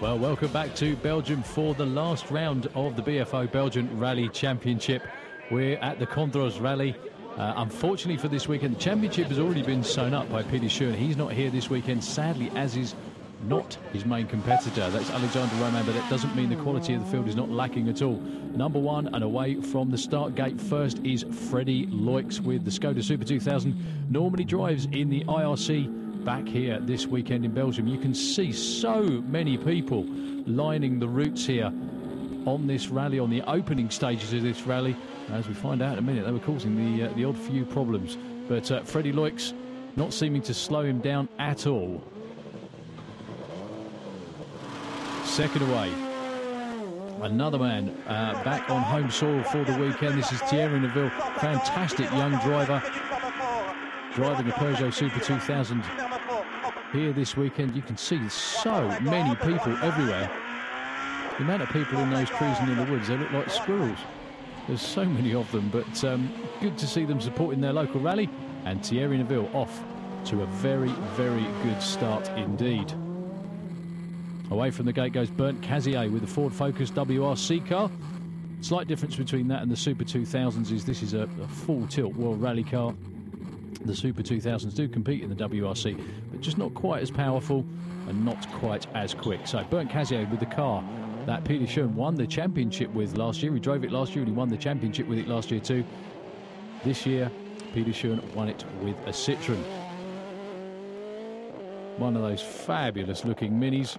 Well, welcome back to Belgium for the last round of the BFO Belgian Rally Championship. We're at the Condroz Rally. Unfortunately for this weekend, the championship has already been sewn up by Peter Schoen. He's not here this weekend, sadly, as is not his main competitor. That's Alexander Roman, but that doesn't mean the quality of the field is not lacking at all. Number one and away from the start gate first is Freddie Loix with the Skoda Super 2000. Normally drives in the IRC back here this weekend in Belgium. You can see so many people lining the routes here on this rally, on the opening stages of this rally. As we find out in a minute, they were causing the odd few problems. But Freddie Loix not seeming to slow him down at all. Second away, another man back on home soil for the weekend. This is Thierry Neuville, fantastic young driver, driving a Peugeot Super 2000 here this weekend. You can see so many people everywhere. The amount of people in those trees and in the woods, they look like squirrels. There's so many of them, but good to see them supporting their local rally. And Thierry Neuville off to a very, very good start indeed. Away from the gate goes Bernd Cazier with the Ford Focus WRC car. Slight difference between that and the Super 2000s is this is a full tilt World Rally car. The Super 2000s do compete in the WRC, but just not quite as powerful and not quite as quick. So Bernd Cazier with the car that Peter Schoen won the championship with last year. He drove it last year and he won the championship with it last year too. This year, Peter Schoen won it with a Citroen. One of those fabulous looking minis.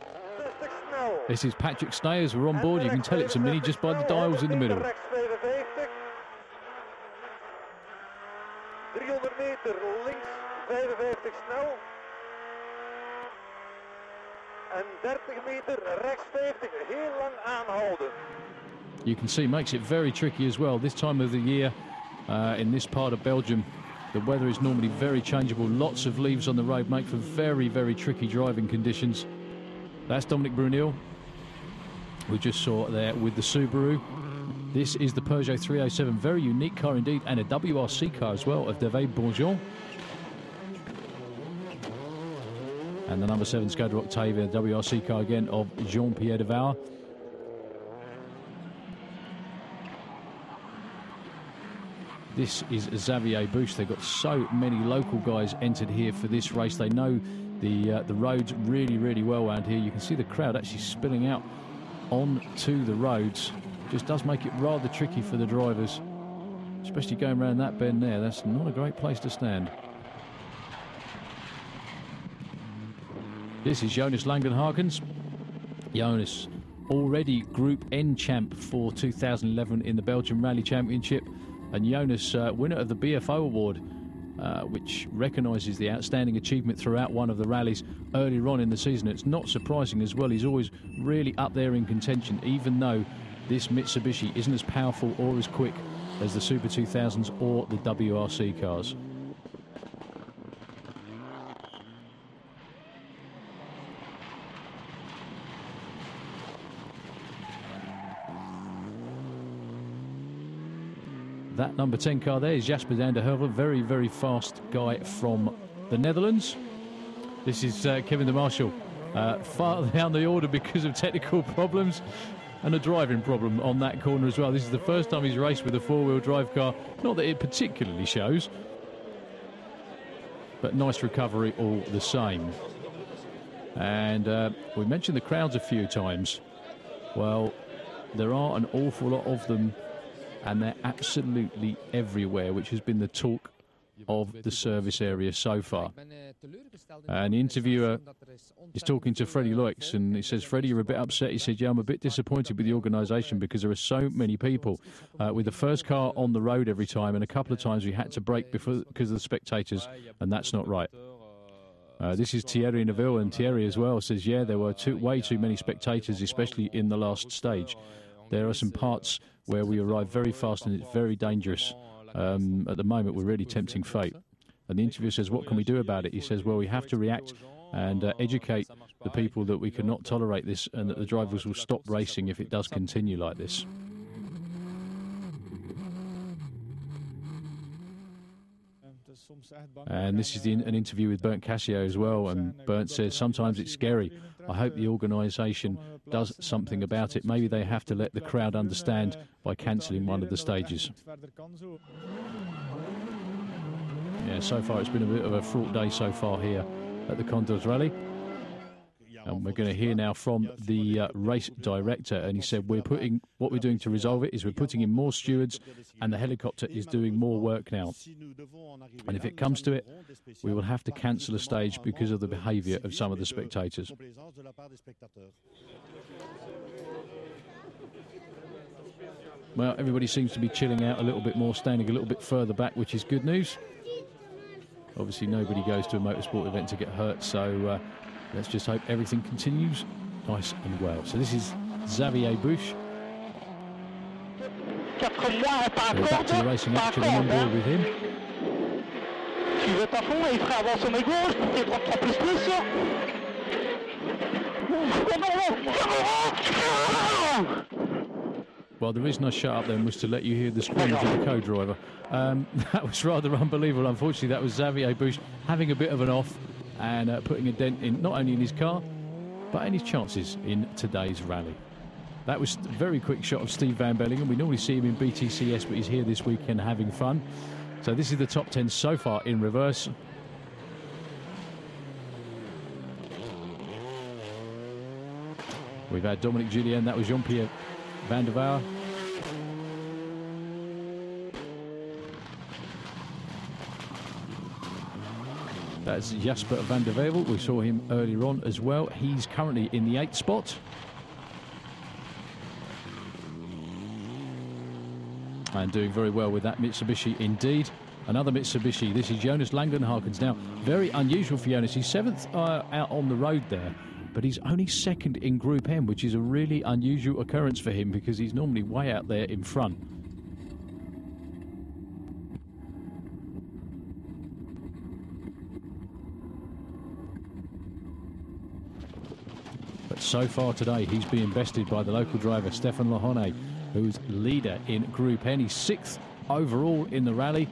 This is Patrick Sneyers. We're on board. You can tell it's a mini just by the dials in the middle. 300 meter links, 55 snel. En 30 meter rechts 50, heel lang aanhouden. You can see makes it very tricky as well. This time of the year in this part of Belgium, the weather is normally very changeable. Lots of leaves on the road make for very, very tricky driving conditions. That's Dominic Brunel, we just saw there with the Subaru. This is the Peugeot 307, very unique car indeed, and a WRC car as well of David Bonjean. And the number 7 Skoda Octavia, the WRC car again of Jean-Pierre Devauer. This is Xavier Bush. They've got so many local guys entered here for this race. They know the roads really, really well around here. You can see the crowd actually spilling out onto the roads. Just does make it rather tricky for the drivers, especially going around that bend there. That's not a great place to stand. This is Jonas Langenhagens. Jonas, already Group N champ for 2011 in the Belgian Rally Championship, and Jonas, winner of the BFO award, which recognises the outstanding achievement throughout one of the rallies earlier on in the season. It's not surprising as well. He's always really up there in contention, even though this Mitsubishi isn't as powerful or as quick as the Super 2000s or the WRC cars. That number 10 car there is Jasper van der Heuvel, very, very fast guy from the Netherlands. This is Kevin de Marshall, far down the order because of technical problems and a driving problem on that corner as well. This is the first time he's raced with a four-wheel drive car. Not that it particularly shows, but nice recovery all the same. And we mentioned the crowds a few times. Well, there are an awful lot of them, and they're absolutely everywhere, which has been the talk of the service area so far. And the interviewer is talking to Freddie Loix, and he says, Freddie, you're a bit upset. He said, yeah, I'm a bit disappointed with the organisation because there are so many people with the first car on the road every time, and a couple of times we had to brake because of the spectators, and that's not right. This is Thierry Neuville, and Thierry as well says, yeah, there were way too many spectators, especially in the last stage. There are some parts where we arrive very fast and it's very dangerous. At the moment, we're really tempting fate. And the interviewer says, what can we do about it? He says, well, we have to react and educate the people that we cannot tolerate this and that the drivers will stop racing if it does continue like this. And this is an interview with Bernd Cassio as well, and Bernd says sometimes it's scary. I hope the organisation does something about it. Maybe they have to let the crowd understand by cancelling one of the stages. Yeah, so far it's been a bit of a fraught day so far here at the Condroz Rally. And we're going to hear now from the race director, and he said what we're doing to resolve it is we're putting in more stewards, and the helicopter is doing more work now. And if it comes to it, we will have to cancel a stage because of the behaviour of some of the spectators. Well, everybody seems to be chilling out a little bit more, standing a little bit further back, which is good news. Obviously, nobody goes to a motorsport event to get hurt, so let's just hope everything continues nice and well. So this is Xavier Bush. So we're back to the racing action and on board with him. Well, the reason I shut up then was to let you hear the screams of the co-driver. That was rather unbelievable. Unfortunately, that was Xavier Bush having a bit of an off and putting a dent in not only in his car, but in his chances in today's rally. That was a very quick shot of Steve Van Bellingham. We normally see him in BTCS, but he's here this weekend having fun. So this is the top 10 so far in reverse. We've had Dominic Julien, that was Jean-Pierre Van der Vaar. That's Jasper van der Wevel. We saw him earlier on as well. He's currently in the 8th spot. And doing very well with that Mitsubishi indeed. Another Mitsubishi. This is Jonas Langenhagen's now. Very unusual for Jonas. He's 7th out on the road there, but he's only 2nd in Group M, which is a really unusual occurrence for him because he's normally way out there in front. But so far today, he's being bested by the local driver, Stefan Lohone, who's leader in Group N. He's 6th overall in the rally.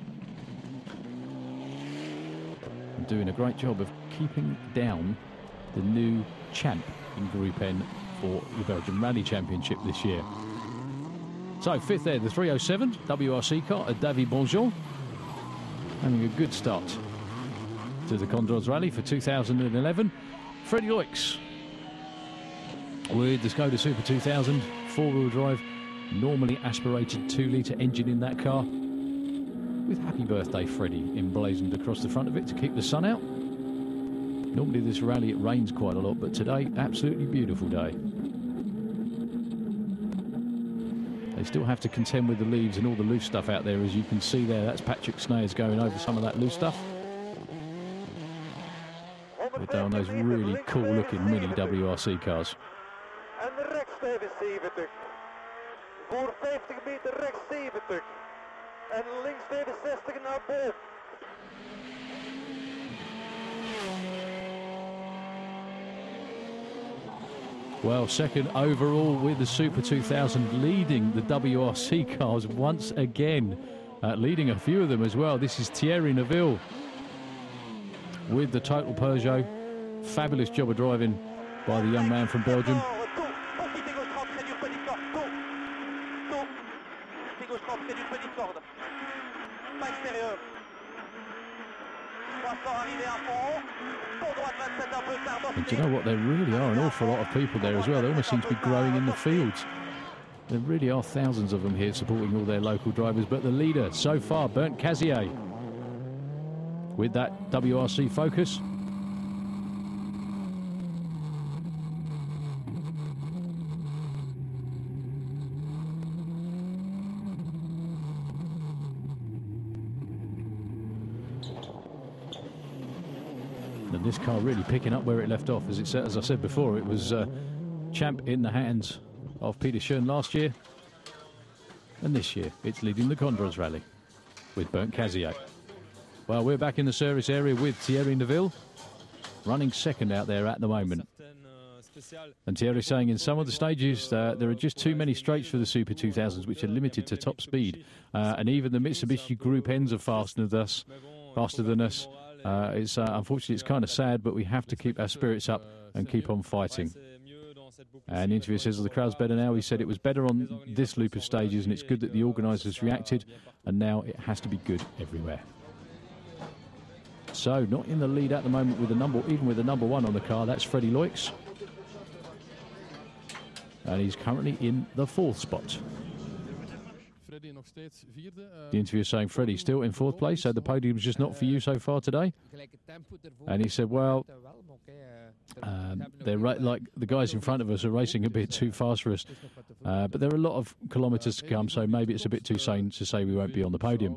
And doing a great job of keeping down the new champ in Group N for the Belgian Rally Championship this year. So 5th there, the 307 WRC car at Davy Bonjean. Having a good start to the Condroz Rally for 2011. Freddie Loix with the Skoda Super 2000 4-wheel drive, normally aspirated 2-litre engine in that car, with Happy Birthday Freddie emblazoned across the front of it to keep the sun out. Normally this rally it rains quite a lot, but today absolutely beautiful day. They still have to contend with the leaves and all the loose stuff out there, as you can see there. That's Patrick Snayers going over some of that loose stuff. They're on those really cool looking mini WRC cars. En rechts 75. Voor 50 meter rechts 70. En links 65 naar boven. Well, 2nd overall with the Super 2000, leading the WRC cars once again, leading a few of them as well. This is Thierry Neuville with the Total Peugeot. Fabulous job of driving by the young man from Belgium. And do you know what? There really are an awful lot of people there as well. They almost seem to be growing in the fields. There really are thousands of them here supporting all their local drivers. But the leader so far, Bernd Cassier, with that WRC Focus. And this car really picking up where it left off. As I said before, it was champ in the hands of Peter Schoen last year. And this year, it's leading the Condroz Rally with Bernd Cassier. Well, we're back in the service area with Thierry Neuville, running 2nd out there at the moment. And Thierry saying in some of the stages there are just too many straights for the Super 2000s, which are limited to top speed. And even the Mitsubishi Group Ns are faster than us. faster than us. Unfortunately, it's kind of sad, but we have to keep our spirits up and keep on fighting. And the interviewer says, well, the crowd's better now. He said it was better on this loop of stages, and it's good that the organisers reacted, and now it has to be good everywhere. So, not in the lead at the moment with even with the number 1 on the car. That's Freddie Loix. And he's currently in the 4th spot. The interviewer saying, Freddie still in 4th place, so the podium's just not for you so far today. And he said, well, like the guys in front of us are racing a bit too fast for us. But there are a lot of kilometres to come, so maybe it's a bit too soon to say we won't be on the podium.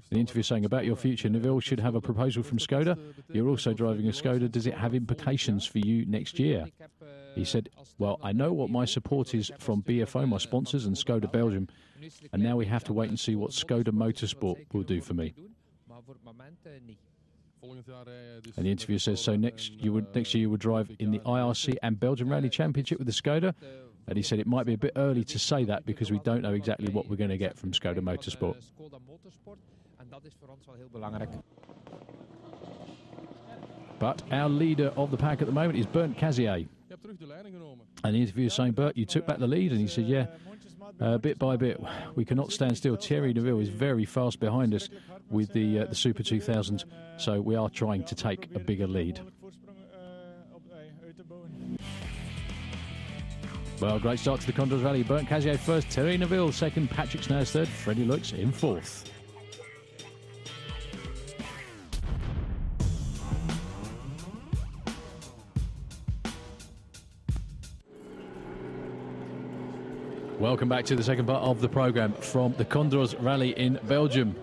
The interviewer saying, about your future, Neville should have a proposal from Skoda. You're also driving a Skoda. Does it have implications for you next year? He said, well, I know what my support is from BFO, my sponsors, and Skoda Belgium, and now we have to wait and see what Skoda Motorsport will do for me. And the interviewer says, so next year you would drive in the IRC and Belgian Rally Championship with the Skoda. And he said it might be a bit early to say that because we don't know exactly what we're going to get from Skoda Motorsport. But our leader of the pack at the moment is Bernd Cazier. And the interviewer is saying, Bert, you took back the lead? And he said, yeah, bit by bit. We cannot stand still. Thierry Neuville is very fast behind us with the Super 2000, so we are trying to take a bigger lead. Well, great start to the Condroz Rally. Bernd Cazier first, Thierry Neuville second, Patrick Snaz third, Freddie Loix in 4th. Welcome back to the second part of the programme from the Condroz Rally in Belgium.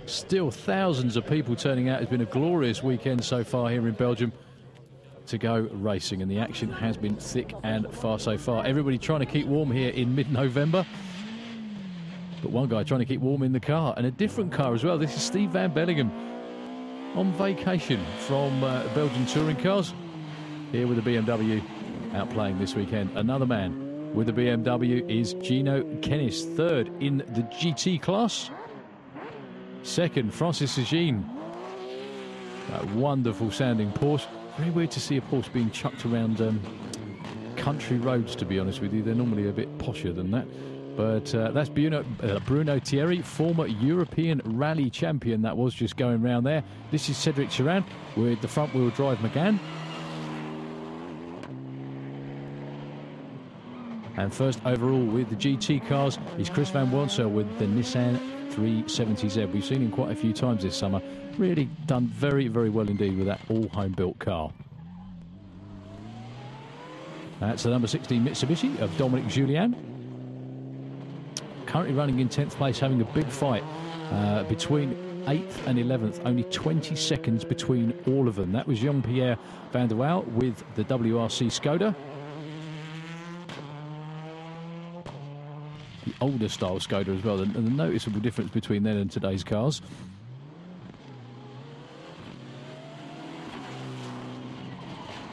Still thousands of people turning out. It's been a glorious weekend so far here in Belgium to go racing, and the action has been thick and fast so far. Everybody trying to keep warm here in mid-November, but one guy trying to keep warm in the car, and a different car as well. This is Steve Van Bellingham on vacation from Belgian touring cars, here with the BMW outplaying this weekend. Another man with the BMW is Gino Kennis, third in the GT class. Second, Francis Segin. That wonderful sounding Porsche. Very weird to see a Porsche being chucked around country roads, to be honest with you. They're normally a bit posher than that. But that's Bruno Thierry, former European rally champion. That was just going round there. This is Cedric Charan with the front wheel drive Megane. And first overall with the GT cars is Chris Van Wansel with the Nissan 370Z. We've seen him quite a few times this summer. Really done very, very well indeed with that all home-built car. That's the number 16 Mitsubishi of Dominic Julien. Currently running in 10th place, having a big fight between 8th and 11th. Only 20 seconds between all of them. That was Jean-Pierre Van der Waal with the WRC Skoda. The older style Skoda as well, and the noticeable difference between then and today's cars.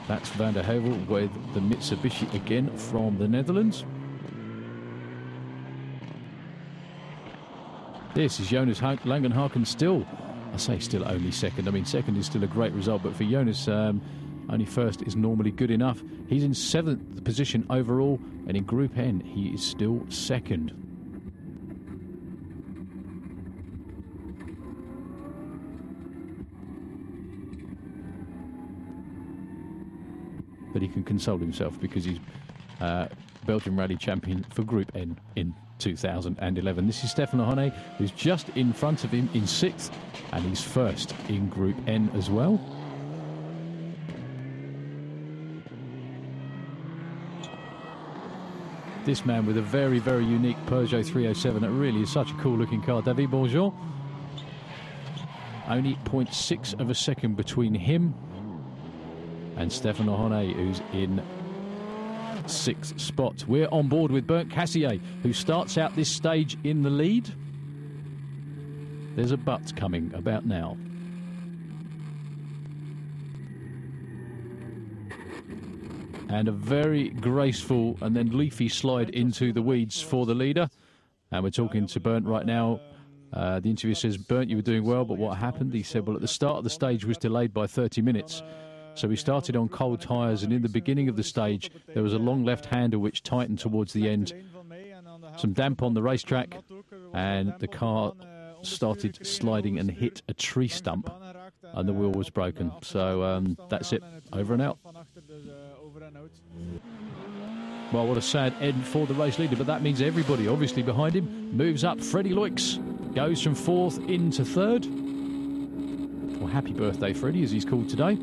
That's Van der Heuvel with the Mitsubishi again from the Netherlands. This is Jonas Langenhaken still, I say still only second. I mean, second is still a great result, but for Jonas, only first is normally good enough. He's in 7th position overall, and in Group N, he is still second. But he can console himself because he's Belgian Rally Champion for Group N in 2011. This is Stefan Honnet, who's just in front of him in 6th, and he's first in Group N as well. This man with a very, very unique Peugeot 307. It really is such a cool looking car. David Bonjour. Only 0.6 of a second between him and Stefan Honnet, who's in 6th spot. We're on board with Bernd Cazier, who starts out this stage in the lead. There's a but coming about now. And a very graceful and then leafy slide into the weeds for the leader. And we're talking to Bernd right now The interviewer says, Bernd, you were doing well, but what happened? He said, well, at the start of the stage was delayed by 30 minutes. So we started on cold tyres, and in the beginning of the stage, there was a long left handle which tightened towards the end. Some damp on the racetrack, and the car started sliding and hit a tree stump, and the wheel was broken. So that's it, over and out. Well, what a sad end for the race leader, but that means everybody obviously behind him moves up. Freddie Loix goes from 4th into 3rd. Well, happy birthday, Freddie, as he's called today.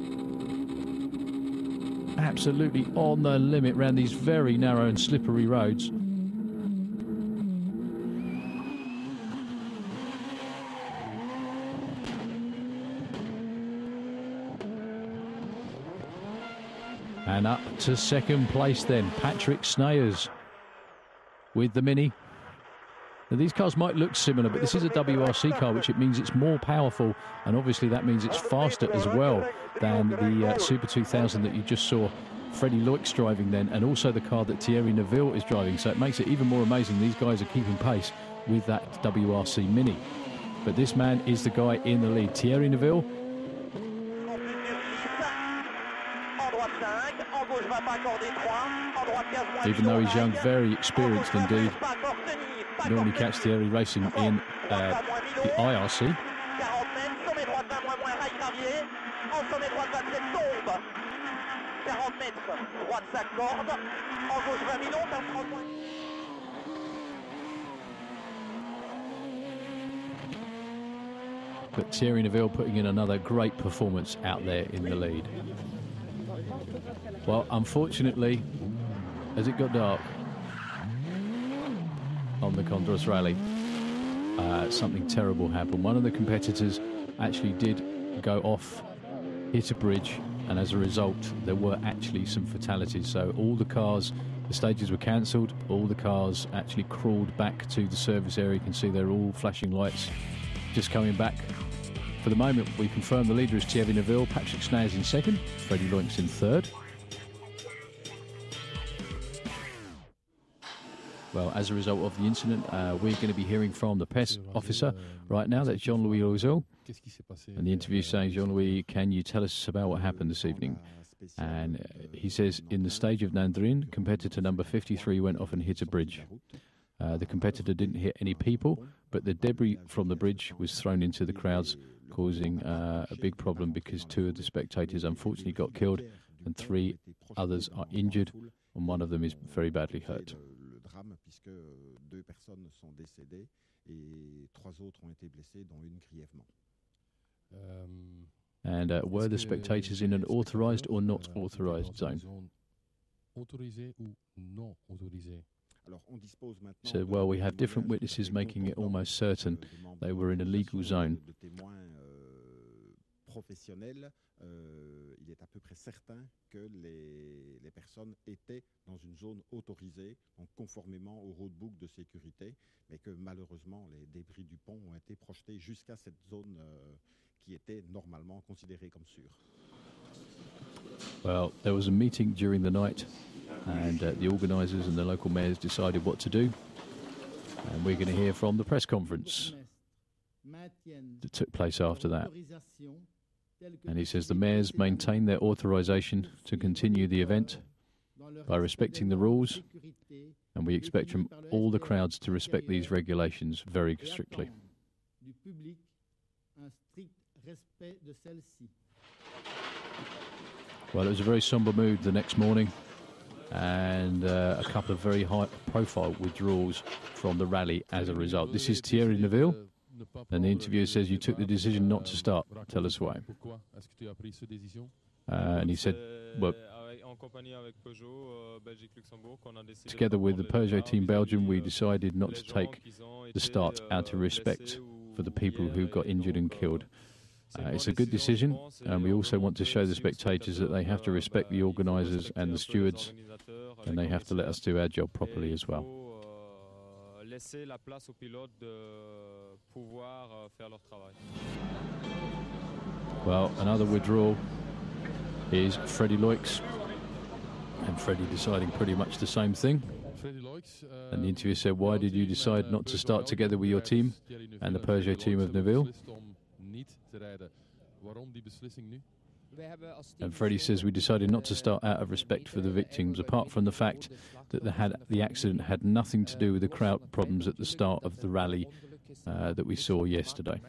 Absolutely on the limit round these very narrow and slippery roads. And up to 2nd place then, Patrick Snayers with the Mini. Now, these cars might look similar, but this is a WRC car, which it means it's more powerful, and obviously that means it's faster as well than the Super 2000 that you just saw Freddie Loix driving then, and also the car that Thierry Neuville is driving. So it makes it even more amazing these guys are keeping pace with that WRC Mini. But this man is the guy in the lead, Thierry Neuville. Even though he's young, very experienced indeed. You normally catch Thierry racing in the IRC. But Thierry Neuville putting in another great performance out there in the lead. Well, unfortunately, as it got dark on the Condroz Rally, something terrible happened. One of the competitors actually did go off, hit a bridge, and as a result, there were actually some fatalities. So all the cars, the stages were cancelled, all the cars actually crawled back to the service area. You can see they're all flashing lights, just coming back. For the moment, we confirm the leader is Thierry Neuville, Patrick Snayers in 2nd, Freddie Loix in 3rd. Well, as a result of the incident, we're going to be hearing from the press officer right now. That's Jean-Louis Roseau. And the interview saying, Jean-Louis, can you tell us about what happened this evening? And he says, in the stage of Nandrin, competitor number 53 went off and hit a bridge. The competitor didn't hit any people, but the debris from the bridge was thrown into the crowds, causing a big problem because 2 of the spectators unfortunately got killed and 3 others are injured, and one of them is very badly hurt. Puisque 2 personnes sont décédées et 3 autres ont été blessées, dont une grièvement. And were the spectators in an authorised or not authorised zone? So, well, we have different witnesses making it almost certain they were in a legal zone. Il est à peu près certain que les personnes étaient dans une zone autorisée, donc conformément au roadbook de sécurité, mais que malheureusement les débris du pont ont été projetés jusqu'à cette zone qui était normalement considérée comme sûre. Well, there was a meeting during the night, and the organisers and the local mayors decided what to do, and we're going to hear from the press conference that took place after that. And he says the mayors maintain their authorisation to continue the event by respecting the rules, and we expect from all the crowds to respect these regulations very strictly. Well, it was a very sombre mood the next morning, and a couple of very high-profile withdrawals from the rally as a result. This is Thierry Neuville. And the interviewer says, you took the decision not to start. Tell us why. And he said, well, together with the Peugeot team Belgium, we decided not to take the start out of respect for the people who got injured and killed. It's a good decision, and we also want to show the spectators that they have to respect the organisers and the stewards, and they have to let us do our job properly as well. Well, another withdrawal is Freddie Loix, and Freddie deciding pretty much the same thing. And the interviewer said, why did you decide not to start together with your team and the Peugeot team of Neville? And Freddie says, we decided not to start out of respect for the victims, apart from the fact that the accident had nothing to do with the crowd problems at the start of the rally that we saw yesterday.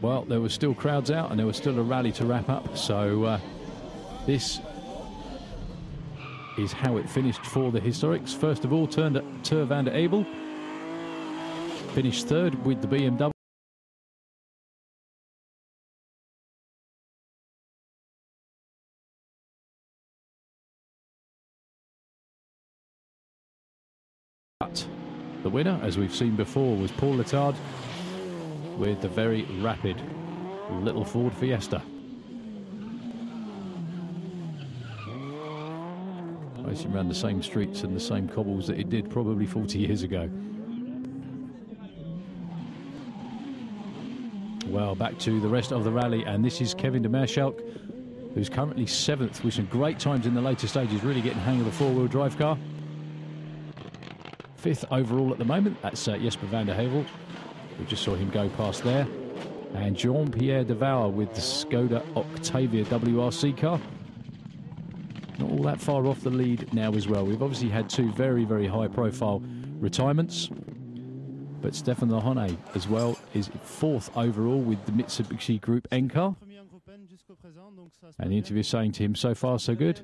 Well, there were still crowds out and there was still a rally to wrap up, so this is how it finished for the Historics. First of all, Ter van der Abel finished third with the BMW. But the winner, as we've seen before, was Paul Letard with the very rapid little Ford Fiesta. Racing around the same streets and the same cobbles that it did probably 40 years ago. Well, back to the rest of the rally, and this is Kevin de Maerschalk, who's currently 7th with some great times in the later stages, really getting the hang of the four-wheel drive car. 5th overall at the moment, that's Jesper van der Heuvel. We just saw him go past there. And Jean-Pierre de Vouwer with the Skoda Octavia WRC car. Not all that far off the lead now as well. We've obviously had two very, very high-profile retirements. But Stéphane Lohonnet as well is 4th overall with the Mitsubishi Group N car. And the interviewer saying to him, so far so good.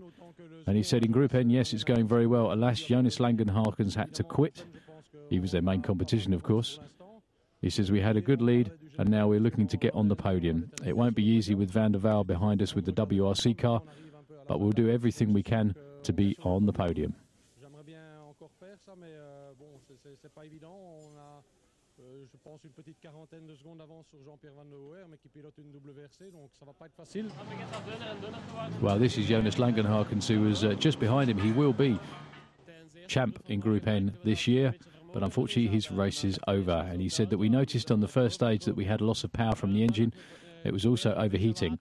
And he said in Group N, yes, it's going very well. Alas, Jonas Langenhaken's had to quit. He was their main competition, of course. He says, we had a good lead, and now we're looking to get on the podium. It won't be easy with Van der Vouwer behind us with the WRC car, but we'll do everything we can to be on the podium. Well, this is Jonas Langenhaken, who was just behind him. He will be champ in Group N this year, but unfortunately his race is over. And he said that we noticed on the first stage that we had a loss of power from the engine. It was also overheating.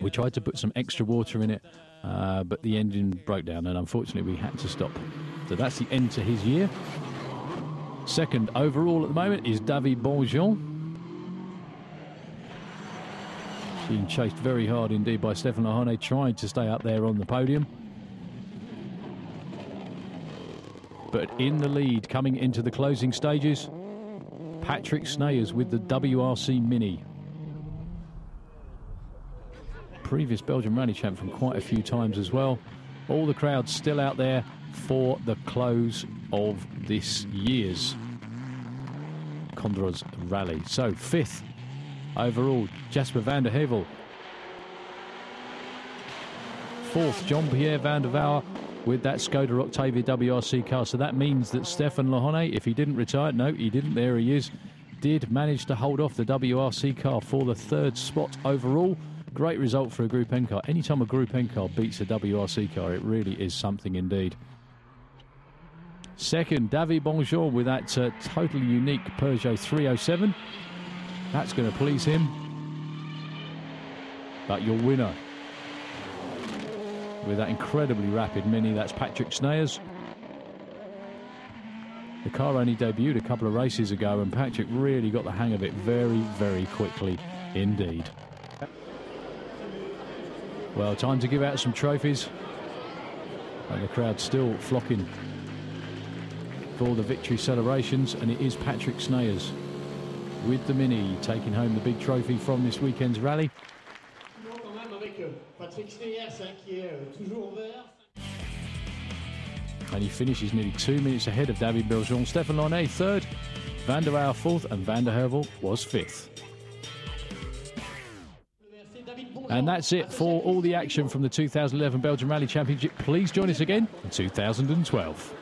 We tried to put some extra water in it, but the engine broke down, and unfortunately we had to stop. So that's the end to his year. 2nd overall at the moment is David Bonjean. Being chased very hard indeed by Stéphane Lohonnet, trying to stay up there on the podium. But in the lead, coming into the closing stages, Patrick Sneyers with the WRC Mini. Previous Belgian Rally Champ from quite a few times as well. All the crowds still out there for the close of this year's Condroz Rally. So 5th overall, Jesper van der Heuvel. 4th, Jean-Pierre van der Vouwer with that Skoda Octavia WRC car. So that means that Stéphane Lohonnet, if he didn't retire, no, he didn't, there he is, did manage to hold off the WRC car for the 3rd spot overall. Great result for a Group N car. Anytime a Group N car beats a WRC car, it really is something indeed. 2nd, David Bonjean with that totally unique Peugeot 307. That's going to please him. But your winner with that incredibly rapid Mini, that's Patrick Sneyers. The car only debuted a couple of races ago, and Patrick really got the hang of it very, very quickly indeed. Well, time to give out some trophies. And the crowd still flocking for the victory celebrations, and it is Patrick Sneyers with the Mini taking home the big trophy from this weekend's rally. And he finishes nearly 2 minutes ahead of David Bonjean. Stéphane Lohonnet 3rd, Van der Vouwer 4th, and Van der Heuvel was 5th. And that's it for all the action from the 2011 Belgian Rally Championship. Please join us again in 2012.